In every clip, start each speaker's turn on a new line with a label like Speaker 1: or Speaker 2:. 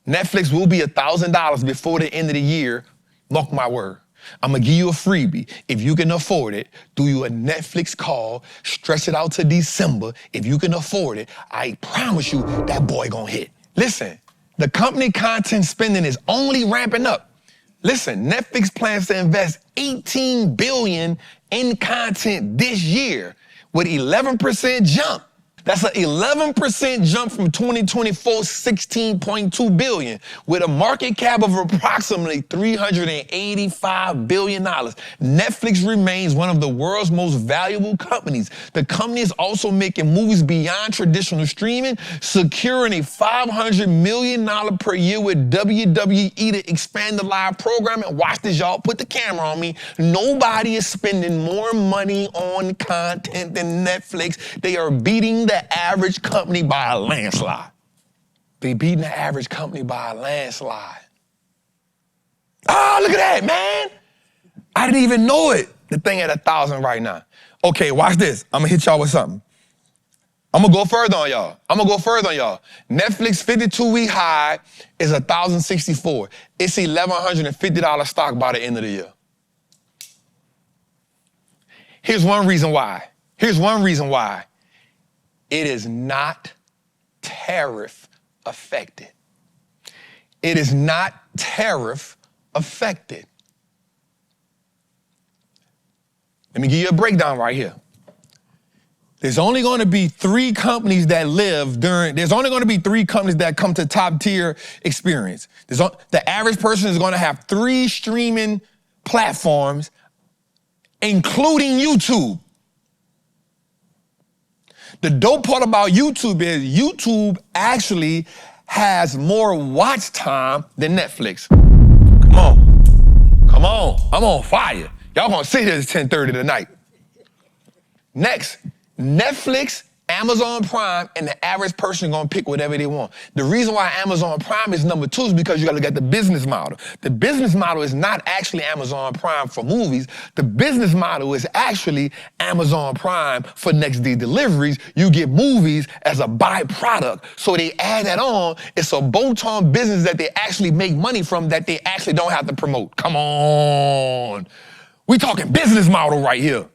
Speaker 1: Netflix will be $1,000 before the end of the year. Mark my word. I'm gonna give you a freebie. If you can afford it, do you a Netflix call, stretch it out to December. If you can afford it, I promise you that boy gonna hit. Listen, the company content spending is only ramping up. Listen, Netflix plans to invest $18 billion in content this year with 11% jump. That's an 11% jump from 2024's $16.2 billion, with a market cap of approximately $385 billion. Netflix remains one of the world's most valuable companies. The company is also making movies beyond traditional streaming, securing a $500 million per year with WWE to expand the live programming. Watch this, y'all. Put the camera on me. Nobody is spending more money on content than Netflix. They are beating the average company by a landslide. They beating the average company by a landslide. Oh, look at that, man. I didn't even know it. The thing at 1,000 right now. Okay, watch this. I'm gonna hit y'all with something. I'm gonna go further on y'all. Netflix 52-week high is 1,064. It's $1,150 stock by the end of the year. Here's one reason why. It is not tariff affected. Let me give you a breakdown right here. There's only going to be 3 companies that come to top tier experience. The average person is going to have 3 streaming platforms, including YouTube. The dope part about YouTube is YouTube actually has more watch time than Netflix. Come on, I'm on fire. Y'all gonna sit here at 10:30 tonight. Next, Netflix, Amazon Prime, and the average person gonna pick whatever they want. The reason why Amazon Prime is number 2 is because you gotta look at the business model. The business model is not actually Amazon Prime for movies. The business model is actually Amazon Prime for next day deliveries. You get movies as a byproduct. So they add that on. It's a bolt-on business that they actually make money from that they actually don't have to promote. Come on. We talking business model right here.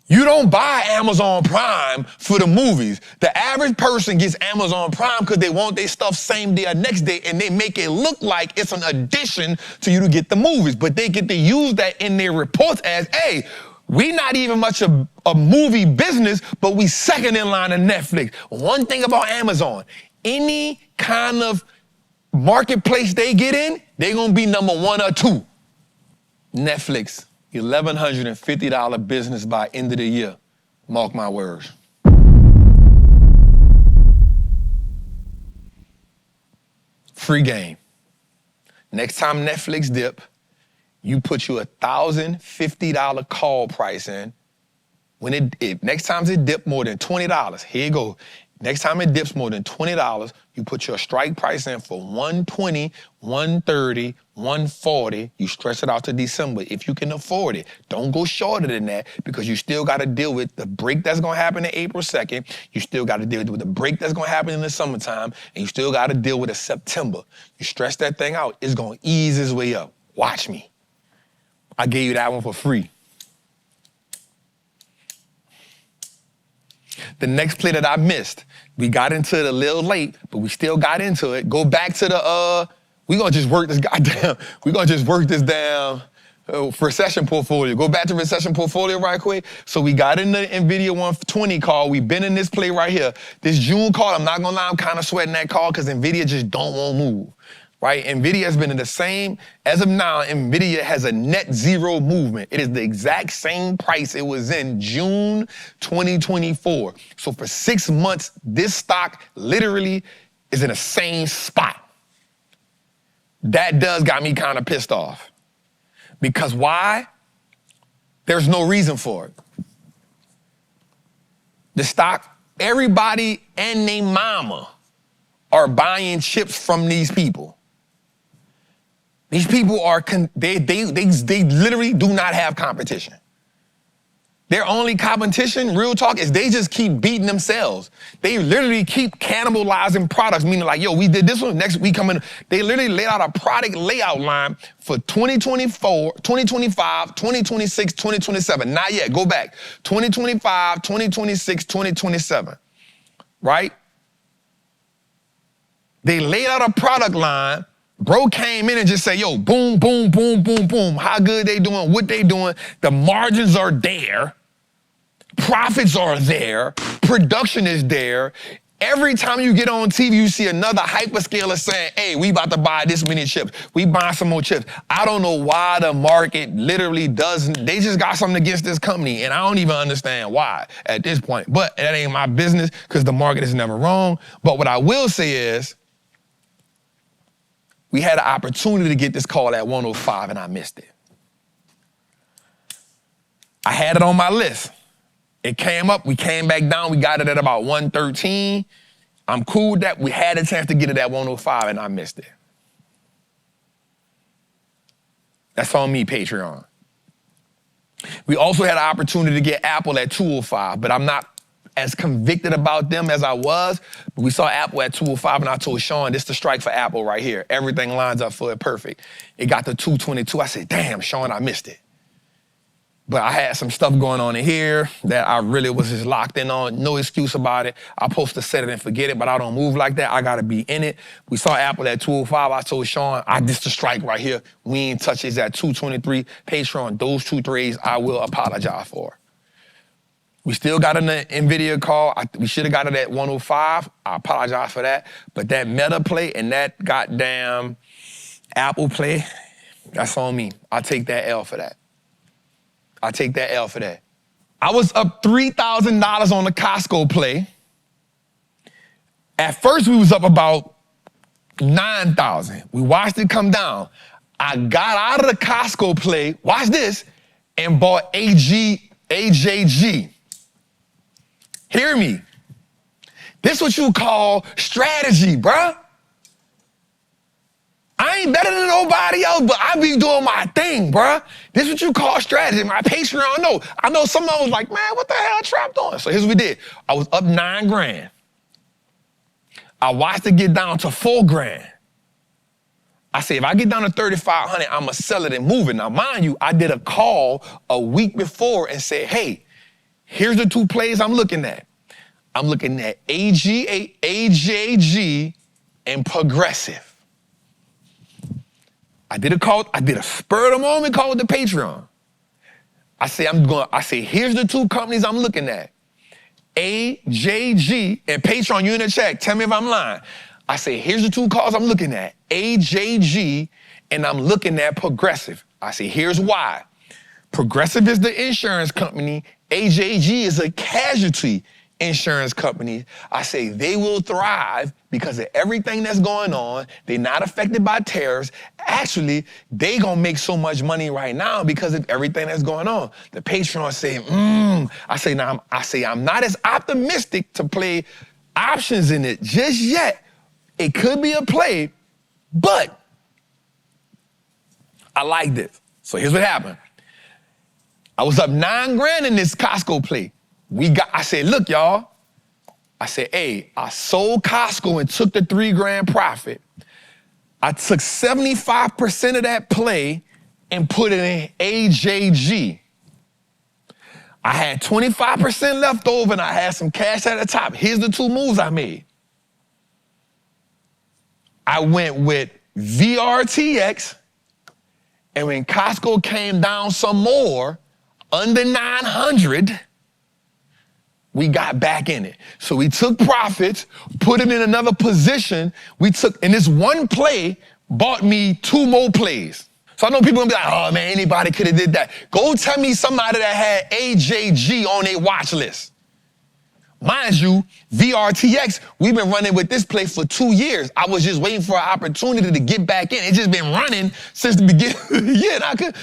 Speaker 1: You don't buy Amazon Prime for the movies. The average person gets Amazon Prime because they want their stuff same day or next day, and they make it look like it's an addition to you to get the movies. But they get to use that in their reports as, hey, we not even much a movie business, but we second in line to Netflix. One thing about Amazon, any kind of marketplace they get in, they're going to be number 1 or 2. Netflix. $1,150 business by end of the year. Mark my words. Free game. Next time Netflix dip, you put you $1,050 call price in. When next time it dip more than $20, here you go. Next time it dips more than $20, you put your strike price in for $120, $130, $140. You stretch it out to December if you can afford it. Don't go shorter than that because you still got to deal with the break that's going to happen in April 2nd. You still got to deal with the break that's going to happen in the summertime. And you still got to deal with September. You stretch that thing out, it's going to ease its way up. Watch me. I gave you that one for free. The next play that I missed, we got into it a little late, but we still got into it. Go back to the, we're going to just work this down Recession portfolio. Go back to Recession portfolio right quick. So we got in the NVIDIA 120 call. We've been in this play right here. This June call, I'm not going to lie, I'm kind of sweating that call because NVIDIA just don't want to move. Right? NVIDIA has been in the same, as of now, NVIDIA has a net zero movement. It is the exact same price it was in June 2024. So for 6 months, this stock literally is in the same spot. That does got me kind of pissed off. Because why? There's no reason for it. The stock, everybody and their mama are buying chips from these people. These people are, they literally do not have competition. Their only competition, real talk, is they just keep beating themselves. They literally keep cannibalizing products, meaning like, yo, we did this one, next week coming. They literally laid out a product layout line for 2024, 2025, 2026, 2027. Not yet, go back. 2025, 2026, 2027, right? They laid out a product line. Bro came in and just said, yo, boom, boom, boom, boom, boom. How good they doing, what they doing. The margins are there. Profits are there. Production is there. Every time you get on TV, you see another hyperscaler saying, hey, we about to buy this many chips. We buying some more chips. I don't know why the market literally doesn't. They just got something against this company, and I don't even understand why at this point. But that ain't my business because the market is never wrong. But what I will say is, we had an opportunity to get this call at 105 and I missed it. I had it on my list. It came up, we came back down, we got it at about 113. I'm cool with that. We had a chance to get it at 105 and I missed it. That's on me, Patreon. We also had an opportunity to get Apple at 205, but I'm not as convicted about them as I was. But we saw Apple at 205 and I told Sean, this is the strike for Apple right here. Everything lines up for it perfect. It got to 222. I said, damn, Sean, I missed it. But I had some stuff going on in here that I really was just locked in on. No excuse about it. I'm supposed to set it and forget it, but I don't move like that. I got to be in it. We saw Apple at 205. I told Sean, this is the strike right here. We ain't touch it at 223. Patreon, those 2 trades I will apologize for. We still got an NVIDIA call. We should have got it at 105. I apologize for that. But that Meta play and that goddamn Apple play, that's on me. I'll take that L for that. I'll take that L for that. I was up $3,000 on the Costco play. At first, we was up about $9,000. We watched it come down. I got out of the Costco play, watch this, and bought AJG. Hear me. This what you call strategy, bruh. I ain't better than nobody else, but I be doing my thing, bruh. This what you call strategy. My Patreon know. I know some of them was like, man, what the hell Trap doing? So here's what we did. I was up $9,000. I watched it get down to $4,000. I said, if I get down to 3,500, I'ma sell it and move it. Now, mind you, I did a call a week before and said, hey, here's the 2 plays I'm looking at. I'm looking at AJG and Progressive. I did a spur of the moment call with the Patreon. I say, here's the 2 companies I'm looking at. AJG, and Patreon, you in the chat, tell me if I'm lying. I say, here's the 2 calls I'm looking at. AJG, and I'm looking at Progressive. I say, here's why. Progressive is the insurance company. AJG is a casualty insurance company. I say they will thrive because of everything that's going on. They're not affected by tariffs. Actually, they gonna make so much money right now because of everything that's going on. The Patreon say, I'm not as optimistic to play options in it just yet. It could be a play, but I like this. So here's what happened. I was up $9,000 in this Costco play. I said, look, y'all. I said, hey, I sold Costco and took the $3,000 profit. I took 75% of that play and put it in AJG. I had 25% left over and I had some cash at the top. Here's the 2 moves I made. I went with VRTX, and when Costco came down some more, under 900, we got back in it. So we took profits, put them in another position. And this one play bought me 2 more plays. So I know people gonna be like, oh man, anybody could have did that. Go tell me somebody that had AJG on their watch list. Mind you, VRTX, we've been running with this play for 2 years. I was just waiting for an opportunity to get back in. It's just been running since the beginning of the year.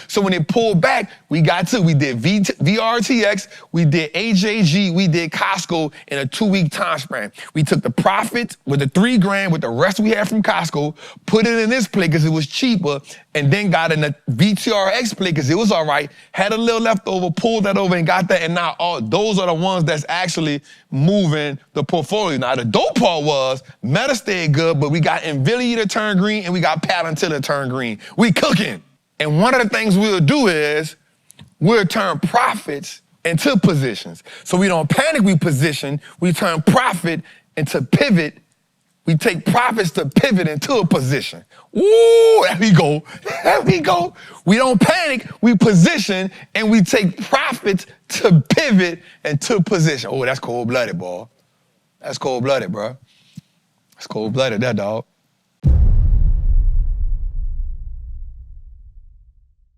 Speaker 1: So when it pulled back, we got to. We did VRTX, we did AJG, we did Costco in a 2-week time span. We took the profit with the $3,000 with the rest we had from Costco, put it in this play because it was cheaper, and then got in a VTRX play because it was all right, had a little leftover, pulled that over and got that, and now all those are the ones that's actually moving the portfolio. Now, the dope part was Meta stayed good, but we got Nvidia to turn green and we got Palantir to turn green. We cooking. And one of the things we'll do is we'll turn profits into positions. So we don't panic, we position, we turn profit into pivot. We take profits to pivot into a position. Ooh, there we go. There we go. We don't panic, we position, and we take profits to pivot into position. Oh, that's cold-blooded, boy. That's cold-blooded, bro. That's cold-blooded, that dog.